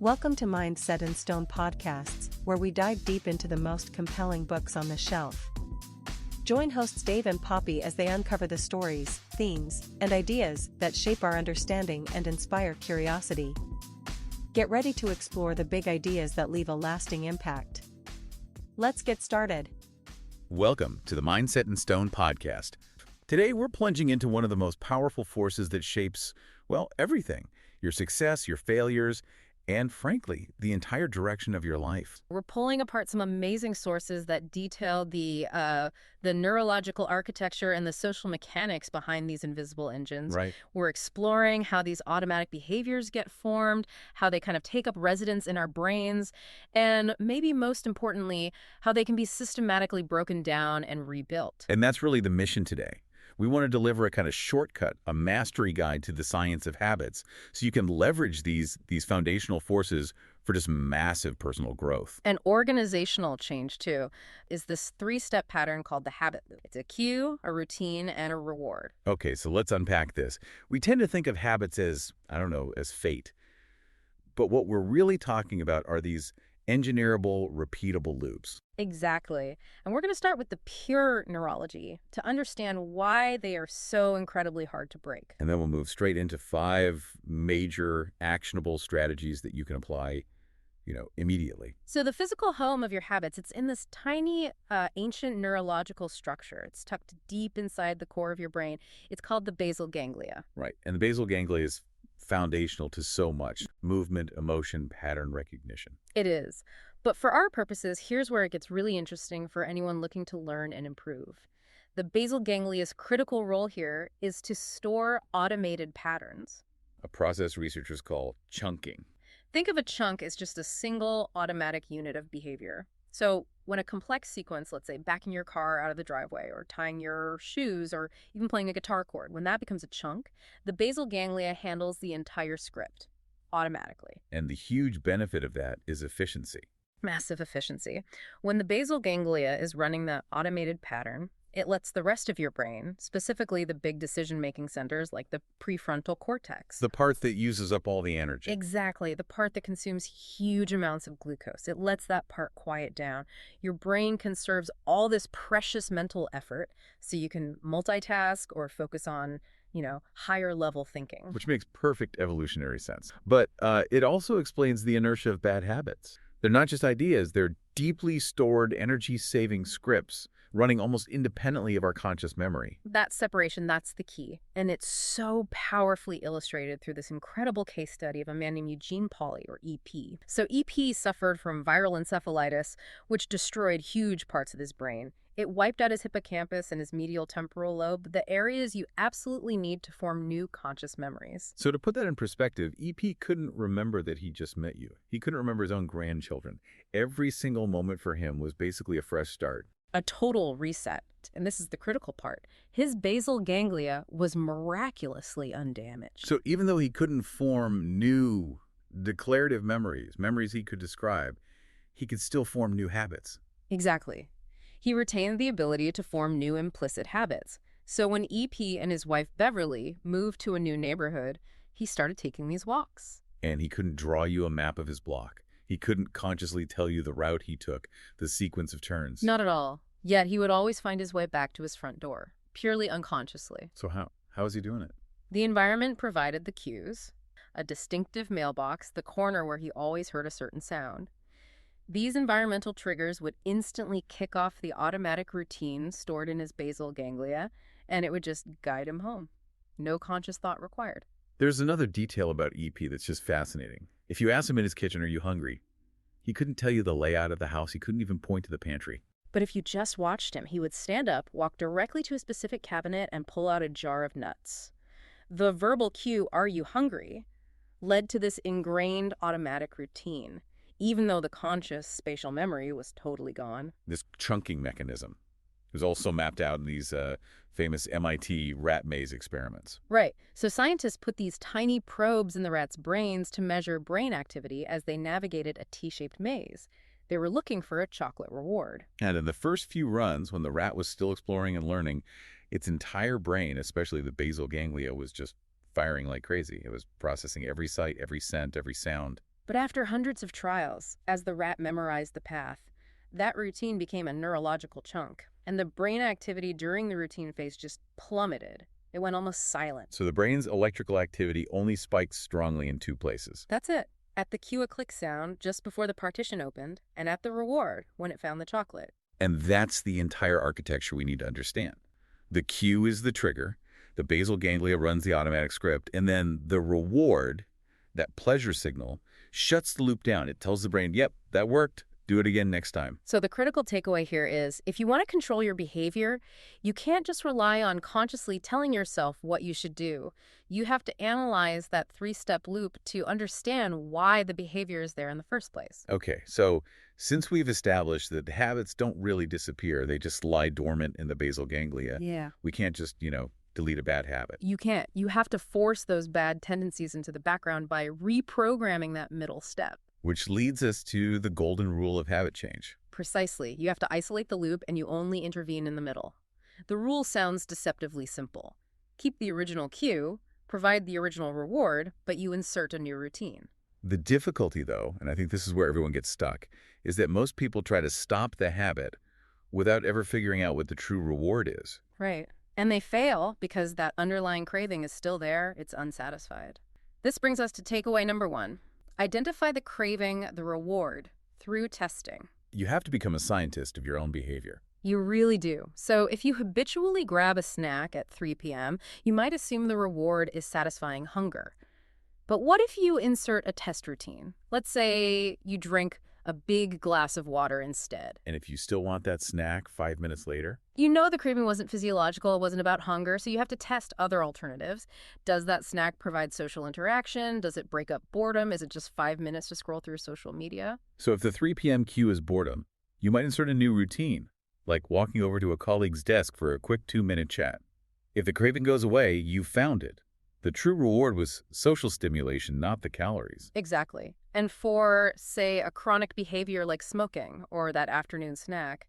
Welcome to Mindset in Stone podcasts, where we dive deep into the most compelling books on the shelf. Join hosts Dave and Poppy as they uncover the stories, themes, and ideas that shape our understanding and inspire curiosity. Get ready to explore the big ideas that leave a lasting impact. Let's get started. Welcome to the Mindset in Stone podcast. Today, we're plunging into one of the most powerful forces that shapes, everything. Your success, your failures, and frankly, the entire direction of your life. We're pulling apart some amazing sources that detail the neurological architecture and the social mechanics behind these invisible engines. Right. We're exploring how these automatic behaviors get formed, how they kind of take up residence in our brains, and maybe most importantly, how they can be systematically broken down and rebuilt. And that's really the mission today. We want to deliver a kind of shortcut, a mastery guide to the science of habits, so you can leverage these foundational forces for just massive personal growth. And organizational change, too, is this three-step pattern called the habit loop. It's a cue, a routine, and a reward. Okay, so let's unpack this. We tend to think of habits as fate. But what we're really talking about are these engineerable, repeatable loops. Exactly. And we're going to start with the pure neurology to understand why they are so incredibly hard to break. And then we'll move straight into 5 major actionable strategies that you can apply, immediately. So the physical home of your habits, it's in this tiny, ancient neurological structure. It's tucked deep inside the core of your brain. It's called the basal ganglia. Right. And the basal ganglia is foundational to so much: movement, emotion, pattern recognition. It is. But for our purposes, here's where it gets really interesting for anyone looking to learn and improve. The basal ganglia's critical role here is to store automated patterns. A process researchers call chunking. Think of a chunk as just a single automatic unit of behavior. So when a complex sequence, let's say backing your car out of the driveway or tying your shoes or even playing a guitar chord, when that becomes a chunk, the basal ganglia handles the entire script automatically. And the huge benefit of that is efficiency. Massive efficiency. When the basal ganglia is running the automated pattern, it lets the rest of your brain, specifically the big decision-making centers like the prefrontal cortex. The part that uses up all the energy. Exactly, the part that consumes huge amounts of glucose. It lets that part quiet down. Your brain conserves all this precious mental effort so you can multitask or focus on higher level thinking. Which makes perfect evolutionary sense. But it also explains the inertia of bad habits. They're not just ideas, they're deeply stored energy-saving scripts running almost independently of our conscious memory. That separation, that's the key. And it's so powerfully illustrated through this incredible case study of a man named Eugene Pauly, or EP. So EP suffered from viral encephalitis, which destroyed huge parts of his brain. It wiped out his hippocampus and his medial temporal lobe, the areas you absolutely need to form new conscious memories. So to put that in perspective, EP couldn't remember that he just met you. He couldn't remember his own grandchildren. Every single moment for him was basically a fresh start. A total reset. And this is the critical part. His basal ganglia was miraculously undamaged. So even though he couldn't form new declarative memories he could describe, he could still form new habits. Exactly. He retained the ability to form new implicit habits. So when EP and his wife Beverly moved to a new neighborhood, he started taking these walks. And he couldn't draw you a map of his block. He couldn't consciously tell you the route he took, the sequence of turns. Not at all. Yet he would always find his way back to his front door, purely unconsciously. So how is he doing it? The environment provided the cues, a distinctive mailbox, the corner where he always heard a certain sound. These environmental triggers would instantly kick off the automatic routine stored in his basal ganglia, and it would just guide him home. No conscious thought required. There's another detail about EP that's just fascinating. If you ask him in his kitchen, "Are you hungry?" he couldn't tell you the layout of the house. He couldn't even point to the pantry. But if you just watched him, he would stand up, walk directly to a specific cabinet, and pull out a jar of nuts. The verbal cue, "Are you hungry?" led to this ingrained automatic routine, even though the conscious spatial memory was totally gone. This chunking mechanism was also mapped out in these famous MIT rat maze experiments. Right. So scientists put these tiny probes in the rats' brains to measure brain activity as they navigated a T-shaped maze. They were looking for a chocolate reward. And in the first few runs, when the rat was still exploring and learning, its entire brain, especially the basal ganglia, was just firing like crazy. It was processing every sight, every scent, every sound. But after hundreds of trials, as the rat memorized the path, that routine became a neurological chunk, and the brain activity during the routine phase just plummeted. It went almost silent. So the brain's electrical activity only spikes strongly in two places. That's it. At the cue a click sound just before the partition opened, and at the reward when it found the chocolate. And that's the entire architecture we need to understand. The cue is the trigger, the basal ganglia runs the automatic script, and then the reward, that pleasure signal, shuts the loop down. It tells the brain, yep, that worked. Do it again next time. So the critical takeaway here is, if you want to control your behavior, you can't just rely on consciously telling yourself what you should do. You have to analyze that three-step loop to understand why the behavior is there in the first place. Okay, so since we've established that habits don't really disappear, they just lie dormant in the basal ganglia, we can't just, delete a bad habit. You can't. You have to force those bad tendencies into the background by reprogramming that middle step. Which leads us to the golden rule of habit change. Precisely. You have to isolate the loop and you only intervene in the middle. The rule sounds deceptively simple. Keep the original cue, provide the original reward, but you insert a new routine. The difficulty, though, and I think this is where everyone gets stuck, is that most people try to stop the habit without ever figuring out what the true reward is. Right. And they fail because that underlying craving is still there, it's unsatisfied. This brings us to takeaway number 1. Identify the craving, the reward, through testing. You have to become a scientist of your own behavior. You really do. So if you habitually grab a snack at 3 p.m., you might assume the reward is satisfying hunger. But what if you insert a test routine? Let's say you drink a big glass of water instead. And if you still want that snack 5 minutes later? You know the craving wasn't physiological, it wasn't about hunger, so you have to test other alternatives. Does that snack provide social interaction? Does it break up boredom? Is it just 5 minutes to scroll through social media? So if the 3 p.m. cue is boredom, you might insert a new routine, like walking over to a colleague's desk for a quick 2-minute chat. If the craving goes away, you found it. The true reward was social stimulation, not the calories. Exactly. And for, say, a chronic behavior like smoking or that afternoon snack,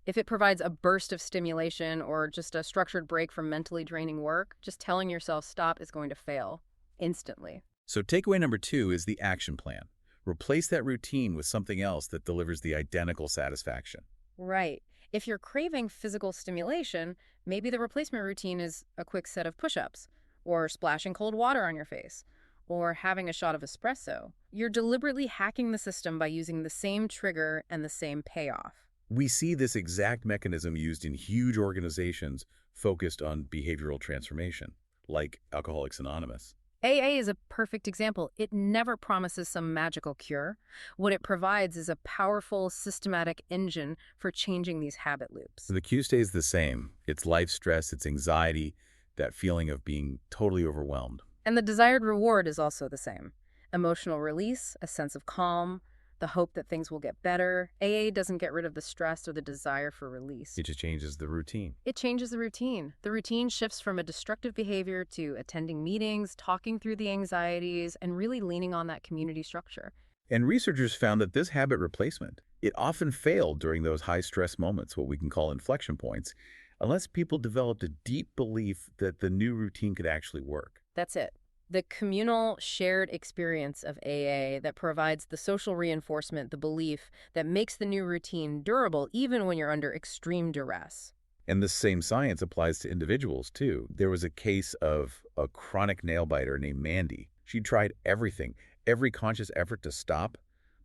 if it provides a burst of stimulation or just a structured break from mentally draining work, just telling yourself stop is going to fail instantly. So takeaway number 2 is the action plan. Replace that routine with something else that delivers the identical satisfaction. Right. If you're craving physical stimulation, maybe the replacement routine is a quick set of push-ups, or splashing cold water on your face, or having a shot of espresso. You're deliberately hacking the system by using the same trigger and the same payoff. We see this exact mechanism used in huge organizations focused on behavioral transformation, like Alcoholics Anonymous. AA is a perfect example. It never promises some magical cure. What it provides is a powerful, systematic engine for changing these habit loops. So the cue stays the same. It's life stress, it's anxiety, that feeling of being totally overwhelmed. And the desired reward is also the same. Emotional release, a sense of calm, the hope that things will get better. AA doesn't get rid of the stress or the desire for release. It just changes the routine. It changes the routine. The routine shifts from a destructive behavior to attending meetings, talking through the anxieties, and really leaning on that community structure. And researchers found that this habit replacement, it often failed during those high-stress moments, what we can call inflection points, unless people developed a deep belief that the new routine could actually work. That's it. The communal shared experience of AA that provides the social reinforcement, the belief that makes the new routine durable even when you're under extreme duress. And the same science applies to individuals, too. There was a case of a chronic nail-biter named Mandy. She tried everything, every conscious effort to stop,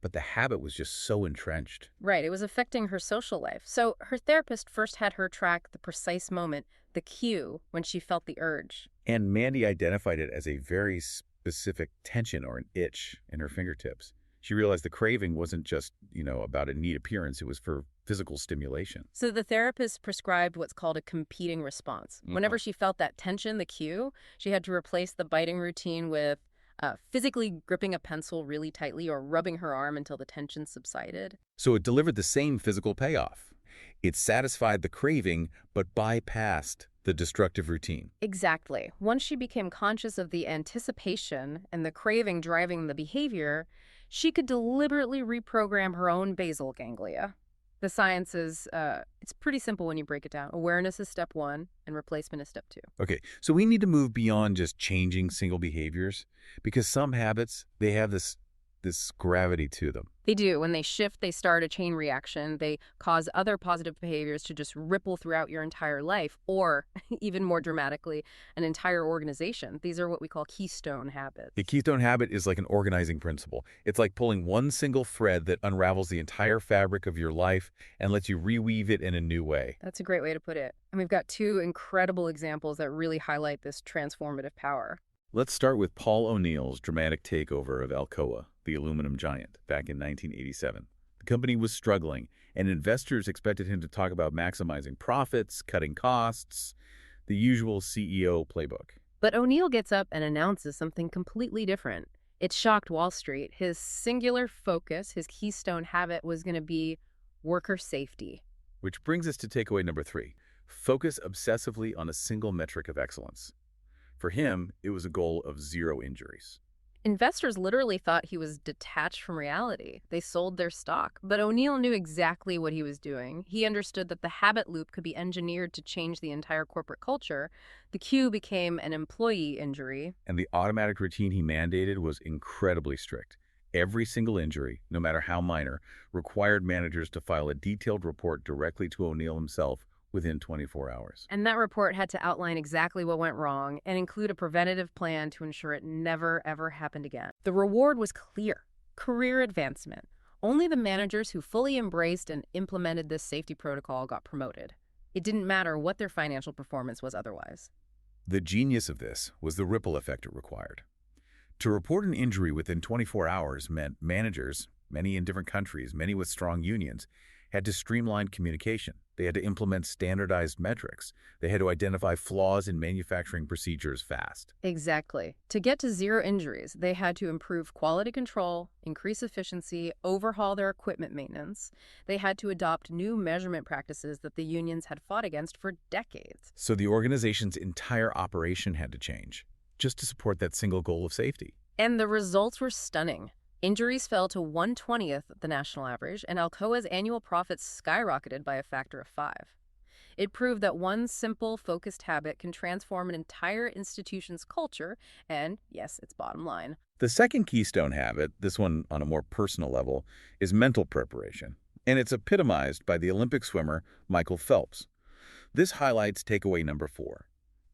but the habit was just so entrenched. Right, it was affecting her social life. So her therapist first had her track the precise moment, the cue, when she felt the urge. And Mandy identified it as a very specific tension or an itch in her fingertips. She realized the craving wasn't just, about a neat appearance. It was for physical stimulation. So the therapist prescribed what's called a competing response. Whenever she felt that tension, the cue, she had to replace the biting routine with physically gripping a pencil really tightly or rubbing her arm until the tension subsided. So it delivered the same physical payoff. It satisfied the craving, but bypassed the destructive routine. Exactly. Once she became conscious of the anticipation and the craving driving the behavior, she could deliberately reprogram her own basal ganglia. The science is, it's pretty simple when you break it down. Awareness is step 1 and replacement is step 2. Okay, so we need to move beyond just changing single behaviors because some habits, they have this this gravity to them. They do. When they shift, they start a chain reaction. They cause other positive behaviors to just ripple throughout your entire life, or even more dramatically, an entire organization. These are what we call keystone habits. The keystone habit is like an organizing principle. It's like pulling one single thread that unravels the entire fabric of your life and lets you reweave it in a new way. That's a great way to put it. And we've got two incredible examples that really highlight this transformative power. Let's start with Paul O'Neill's dramatic takeover of Alcoa, the aluminum giant, back in 1987. The company was struggling, and investors expected him to talk about maximizing profits, cutting costs, the usual CEO playbook. But O'Neill gets up and announces something completely different. It shocked Wall Street. His singular focus, his keystone habit, was going to be worker safety. Which brings us to takeaway number 3. Focus obsessively on a single metric of excellence. For him, it was a goal of 0 injuries. Investors literally thought he was detached from reality. They sold their stock. But O'Neill knew exactly what he was doing. He understood that the habit loop could be engineered to change the entire corporate culture. The cue became an employee injury. And the automatic routine he mandated was incredibly strict. Every single injury, no matter how minor, required managers to file a detailed report directly to O'Neill himself within 24 hours. And that report had to outline exactly what went wrong and include a preventative plan to ensure it never, ever happened again. The reward was clear: career advancement. Only the managers who fully embraced and implemented this safety protocol got promoted. It didn't matter what their financial performance was otherwise. The genius of this was the ripple effect it required. To report an injury within 24 hours meant managers, many in different countries, many with strong unions, had to streamline communication. They had to implement standardized metrics. They had to identify flaws in manufacturing procedures fast. Exactly. To get to 0 injuries, they had to improve quality control, increase efficiency, overhaul their equipment maintenance. They had to adopt new measurement practices that the unions had fought against for decades. So the organization's entire operation had to change, just to support that single goal of safety. And the results were stunning. Injuries fell to 1/20th the national average, and Alcoa's annual profits skyrocketed by a factor of 5. It proved that one simple, focused habit can transform an entire institution's culture and, yes, its bottom line. The second keystone habit, this one on a more personal level, is mental preparation. And it's epitomized by the Olympic swimmer Michael Phelps. This highlights takeaway number 4.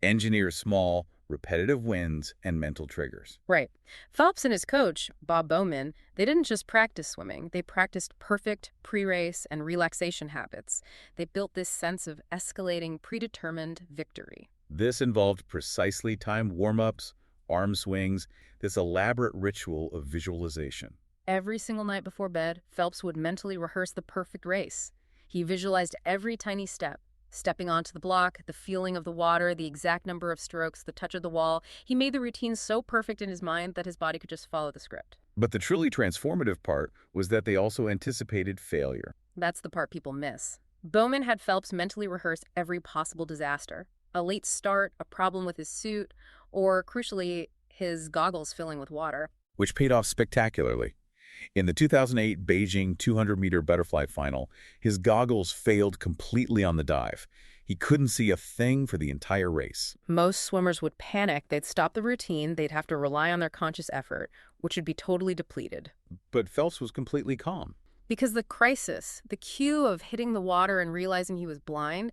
Engineer small, repetitive wins and mental triggers. Right. Phelps and his coach, Bob Bowman, they didn't just practice swimming. They practiced perfect pre-race and relaxation habits. They built this sense of escalating, predetermined victory. This involved precisely timed warm-ups, arm swings, this elaborate ritual of visualization. Every single night before bed, Phelps would mentally rehearse the perfect race. He visualized every tiny step. Stepping onto the block, the feeling of the water, the exact number of strokes, the touch of the wall. He made the routine so perfect in his mind that his body could just follow the script. But the truly transformative part was that they also anticipated failure. That's the part people miss. Bowman had Phelps mentally rehearse every possible disaster. A late start, a problem with his suit, or, crucially, his goggles filling with water. Which paid off spectacularly. In the 2008 Beijing 200-meter butterfly final, his goggles failed completely on the dive. He couldn't see a thing for the entire race. Most swimmers would panic. They'd stop the routine. They'd have to rely on their conscious effort, which would be totally depleted. But Phelps was completely calm. Because the crisis, the cue of hitting the water and realizing he was blind,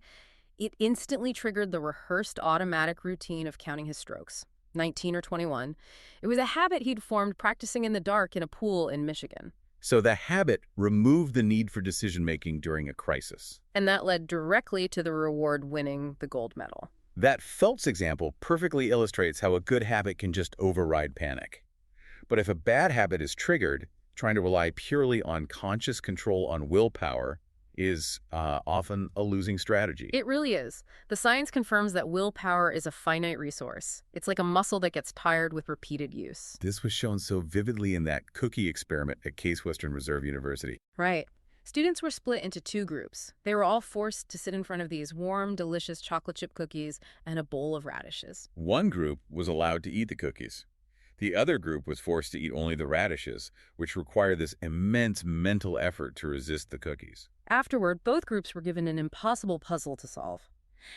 it instantly triggered the rehearsed automatic routine of counting his strokes. 19 or 21. It was a habit he'd formed practicing in the dark in a pool in Michigan. So the habit removed the need for decision-making during a crisis. And that led directly to the reward winning the gold medal. That Phelps example perfectly illustrates how a good habit can just override panic. But if a bad habit is triggered, trying to rely purely on conscious control on willpower is often a losing strategy. It really is. The science confirms that willpower is a finite resource. It's like a muscle that gets tired with repeated use. This was shown so vividly in that cookie experiment at Case Western Reserve University. Right. Students were split into 2 groups. They were all forced to sit in front of these warm, delicious chocolate chip cookies and a bowl of radishes. One group was allowed to eat the cookies. The other group was forced to eat only the radishes, which required this immense mental effort to resist the cookies. Afterward, both groups were given an impossible puzzle to solve.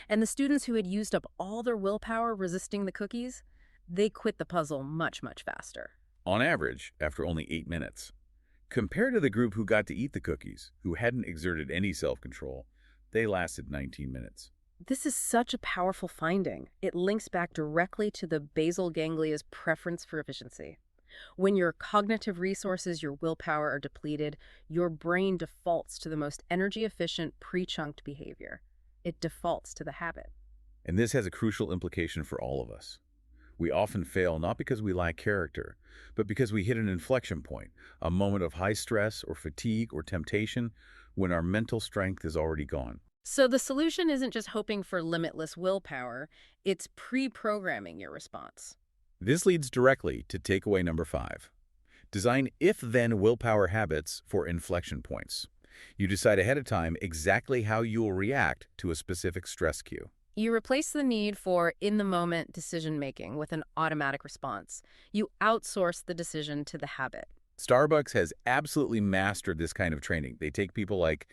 And the students who had used up all their willpower resisting the cookies, they quit the puzzle much, much faster. on average after only 8 minutes. Compared to the group who got to eat the cookies, who hadn't exerted any self-control, they lasted 19 minutes. This is such a powerful finding. It links back directly to the basal ganglia's preference for efficiency. When your cognitive resources, your willpower, are depleted, your brain defaults to the most energy-efficient, pre-chunked behavior. It defaults to the habit. And this has a crucial implication for all of us. We often fail not because we lack character, but because we hit an inflection point, a moment of high stress or fatigue or temptation when our mental strength is already gone. So the solution isn't just hoping for limitless willpower, it's pre-programming your response. This leads directly to takeaway number 5. Design if-then willpower habits for inflection points. You decide ahead of time exactly how you will react to a specific stress cue. You replace the need for in-the-moment decision-making with an automatic response. You outsource the decision to the habit. Starbucks has absolutely mastered this kind of training. They take people like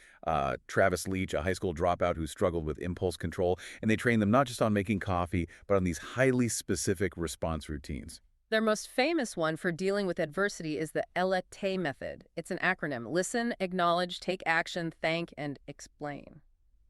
Travis Leach, a high school dropout who struggled with impulse control, and they train them not just on making coffee, but on these highly specific response routines. Their most famous one for dealing with adversity is the LET method. It's an acronym: listen, acknowledge, take action, thank, and explain.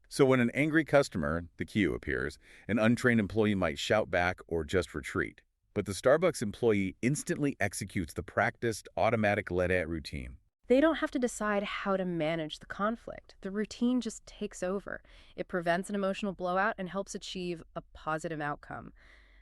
So when an angry customer, the cue, appears, an untrained employee might shout back or just retreat. But the Starbucks employee instantly executes the practiced automatic let-at routine. They don't have to decide how to manage the conflict. The routine just takes over. It prevents an emotional blowout and helps achieve a positive outcome.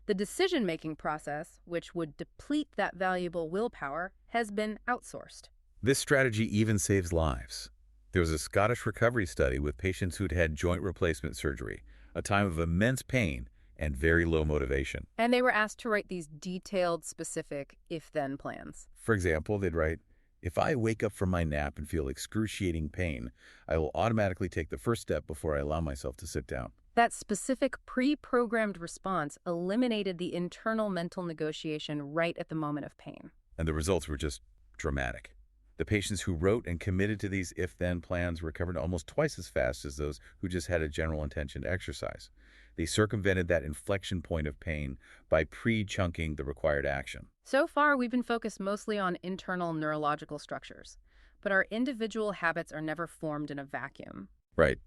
The decision-making process, which would deplete that valuable willpower, has been outsourced. This strategy even saves lives. There was a Scottish recovery study with patients who'd had joint replacement surgery, a time of immense pain and very low motivation. And they were asked to write these detailed, specific if-then plans. For example, they'd write, if I wake up from my nap and feel excruciating pain, I will automatically take the first step before I allow myself to sit down. That specific pre-programmed response eliminated the internal mental negotiation right at the moment of pain. And the results were just dramatic. The patients who wrote and committed to these if-then plans recovered almost twice as fast as those who just had a general intention to exercise. They circumvented that inflection point of pain by pre-chunking the required action. So far, we've been focused mostly on internal neurological structures, but our individual habits are never formed in a vacuum. Right.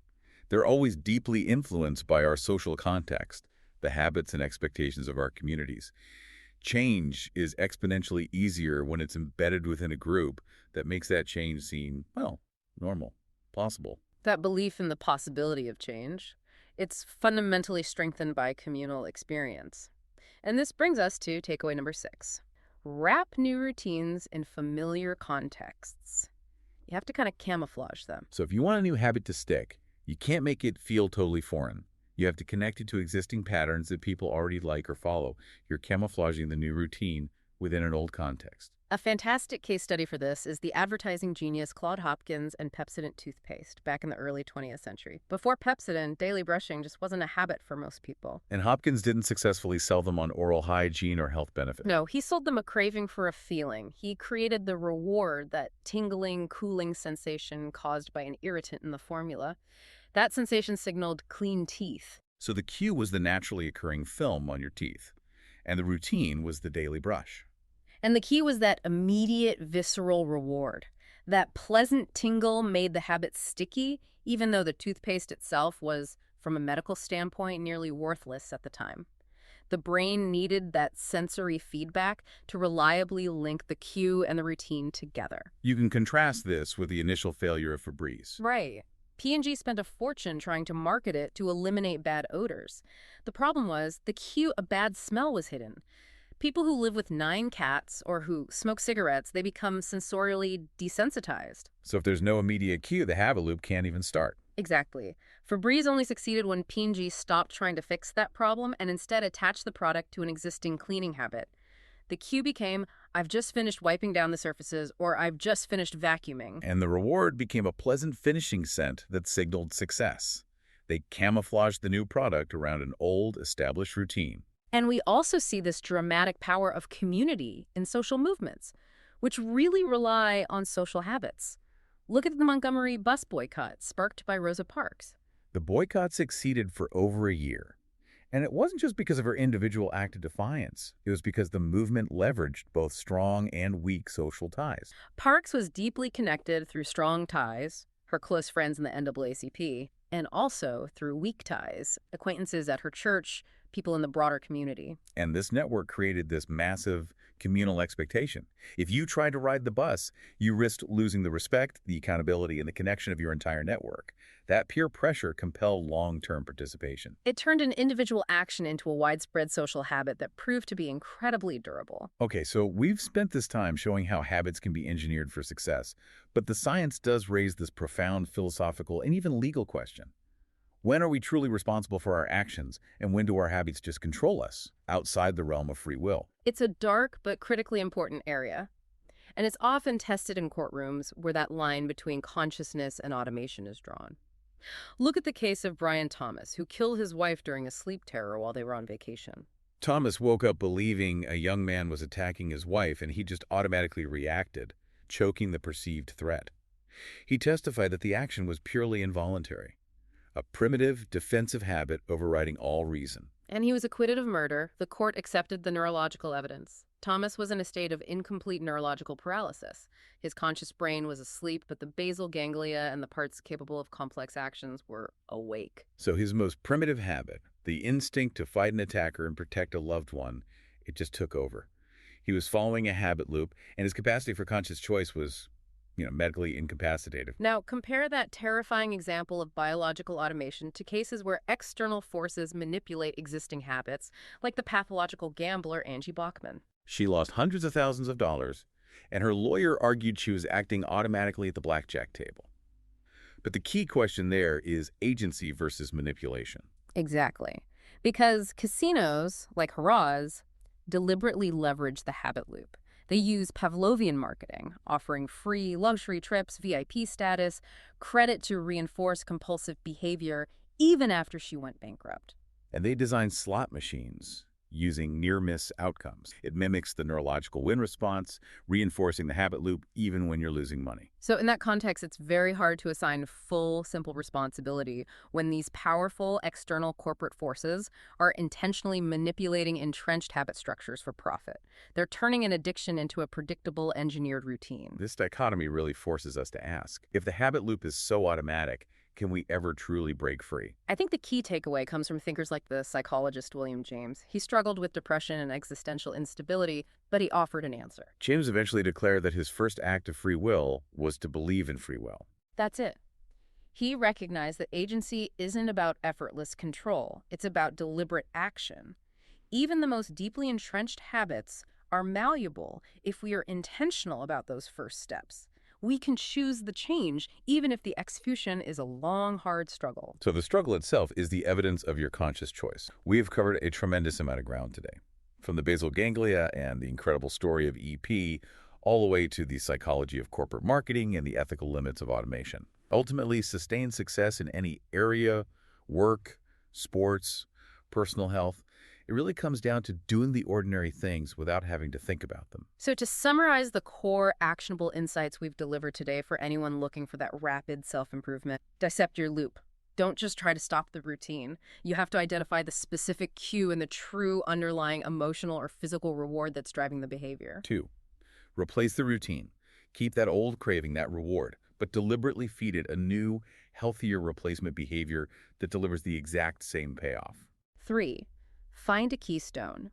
They're always deeply influenced by our social context, the habits and expectations of our communities. Change is exponentially easier when it's embedded within a group that makes that change seem, well, normal, possible. That belief in the possibility of change, it's fundamentally strengthened by communal experience. And this brings us to takeaway number 6. Wrap new routines in familiar contexts. You have to kind of camouflage them. So if you want a new habit to stick, you can't make it feel totally foreign. You have to connect it to existing patterns that people already like or follow. You're camouflaging the new routine within an old context. A fantastic case study for this is the advertising genius Claude Hopkins and Pepsodent toothpaste back in the early 20th century. Before Pepsodent, daily brushing just wasn't a habit for most people. And Hopkins didn't successfully sell them on oral hygiene or health benefit. No, he sold them a craving for a feeling. He created the reward, that tingling, cooling sensation caused by an irritant in the formula. That sensation signaled clean teeth. So the cue was the naturally occurring film on your teeth, and the routine was the daily brush. And the key was that immediate visceral reward. That pleasant tingle made the habit sticky, even though the toothpaste itself was, from a medical standpoint, nearly worthless at the time. The brain needed that sensory feedback to reliably link the cue and the routine together. You can contrast this with the initial failure of Febreze. Right. P&G spent a fortune trying to market it to eliminate bad odors. The problem was the cue, a bad smell, was hidden. People who live with 9 cats or who smoke cigarettes, they become sensorially desensitized. So if there's no immediate cue, the habit loop can't even start. Exactly. Febreze only succeeded when P&G stopped trying to fix that problem and instead attached the product to an existing cleaning habit. The cue became, I've just finished wiping down the surfaces, or I've just finished vacuuming. And the reward became a pleasant finishing scent that signaled success. They camouflaged the new product around an old, established routine. And we also see this dramatic power of community in social movements, which really rely on social habits. Look at the Montgomery bus boycott, sparked by Rosa Parks. The boycott succeeded for over a year, And it wasn't just because of her individual act of defiance. It was because the movement leveraged both strong and weak social ties. Parks was deeply connected through strong ties, her close friends in the NAACP, and also through weak ties, acquaintances at her church, people in the broader community. And this network created this massive communal expectation. If you tried to ride the bus, you risked losing the respect, the accountability, and the connection of your entire network. That peer pressure compelled long-term participation. It turned an individual action into a widespread social habit that proved to be incredibly durable. Okay, so we've spent this time showing how habits can be engineered for success, but the science does raise this profound philosophical and even legal question. When are we truly responsible for our actions, and when do our habits just control us, outside the realm of free will? It's a dark but critically important area, and it's often tested in courtrooms where that line between consciousness and automation is drawn. Look at the case of Brian Thomas, who killed his wife during a sleep terror while they were on vacation. Thomas woke up believing a young man was attacking his wife, and he just automatically reacted, choking the perceived threat. He testified that the action was purely involuntary, a primitive, defensive habit overriding all reason. And he was acquitted of murder. The court accepted the neurological evidence. Thomas was in a state of incomplete neurological paralysis. His conscious brain was asleep, but the basal ganglia and the parts capable of complex actions were awake. So his most primitive habit, the instinct to fight an attacker and protect a loved one, it just took over. He was following a habit loop, and his capacity for conscious choice was, medically incapacitated. Now, compare that terrifying example of biological automation to cases where external forces manipulate existing habits, like the pathological gambler Angie Bachman. She lost hundreds of thousands of dollars, and her lawyer argued she was acting automatically at the blackjack table. But the key question there is agency versus manipulation. Exactly. Because casinos, like Harrah's, deliberately leverage the habit loop. They use Pavlovian marketing, offering free luxury trips, VIP status, credit to reinforce compulsive behavior, even after she went bankrupt. And they designed slot machines using near-miss outcomes. It mimics the neurological win response, reinforcing the habit loop even when you're losing money. So in that context, it's very hard to assign full, simple responsibility when these powerful external corporate forces are intentionally manipulating entrenched habit structures for profit. They're turning an addiction into a predictable, engineered routine. This dichotomy really forces us to ask, if the habit loop is so automatic, can we ever truly break free? I think the key takeaway comes from thinkers like the psychologist William James. He struggled with depression and existential instability, but he offered an answer. James eventually declared that his first act of free will was to believe in free will. That's it. He recognized that agency isn't about effortless control. It's about deliberate action. Even the most deeply entrenched habits are malleable if we are intentional about those first steps. We can choose the change, even if the execution is a long, hard struggle. So the struggle itself is the evidence of your conscious choice. We have covered a tremendous amount of ground today, from the basal ganglia and the incredible story of EP, all the way to the psychology of corporate marketing and the ethical limits of automation. Ultimately, sustained success in any area, work, sports, personal health, it really comes down to doing the ordinary things without having to think about them. So to summarize the core actionable insights we've delivered today for anyone looking for that rapid self-improvement, dissect your loop. Don't just try to stop the routine. You have to identify the specific cue and the true underlying emotional or physical reward that's driving the behavior. 2, replace the routine. Keep that old craving, that reward, but deliberately feed it a new, healthier replacement behavior that delivers the exact same payoff. 3, find a keystone.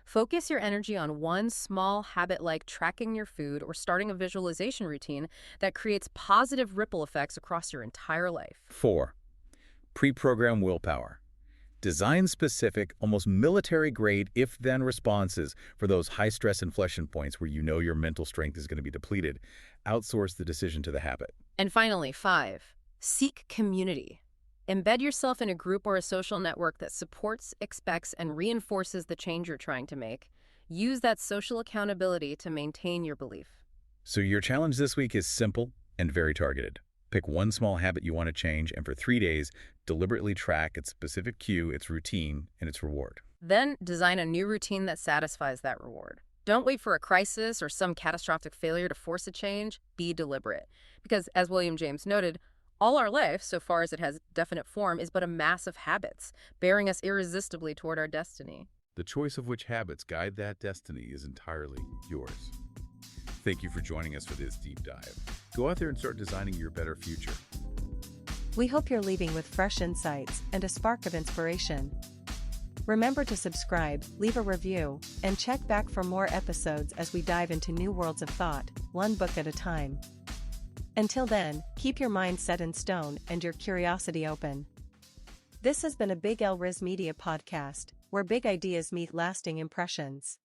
Focus your energy on one small habit like tracking your food or starting a visualization routine that creates positive ripple effects across your entire life. 4, pre-program willpower. Design specific, almost military-grade if-then responses for those high-stress inflection points where you know your mental strength is going to be depleted. Outsource the decision to the habit. And finally, 5, seek community. Embed yourself in a group or a social network that supports, expects, and reinforces the change you're trying to make. Use that social accountability to maintain your belief. So your challenge this week is simple and very targeted. Pick one small habit you want to change, and for 3 days, deliberately track its specific cue, its routine, and its reward. Then design a new routine that satisfies that reward. Don't wait for a crisis or some catastrophic failure to force a change. Be deliberate. Because, as William James noted, All our life, so far as it has definite form, is but a mass of habits, bearing us irresistibly toward our destiny. The choice of which habits guide that destiny is entirely yours. Thank you for joining us for this deep dive. Go out there and start designing your better future. We hope you're leaving with fresh insights and a spark of inspiration. Remember to subscribe, leave a review, and check back for more episodes as we dive into new worlds of thought, one book at a time. Until then, keep your mind set in stone and your curiosity open. This has been a Big L Riz Media podcast, where big ideas meet lasting impressions.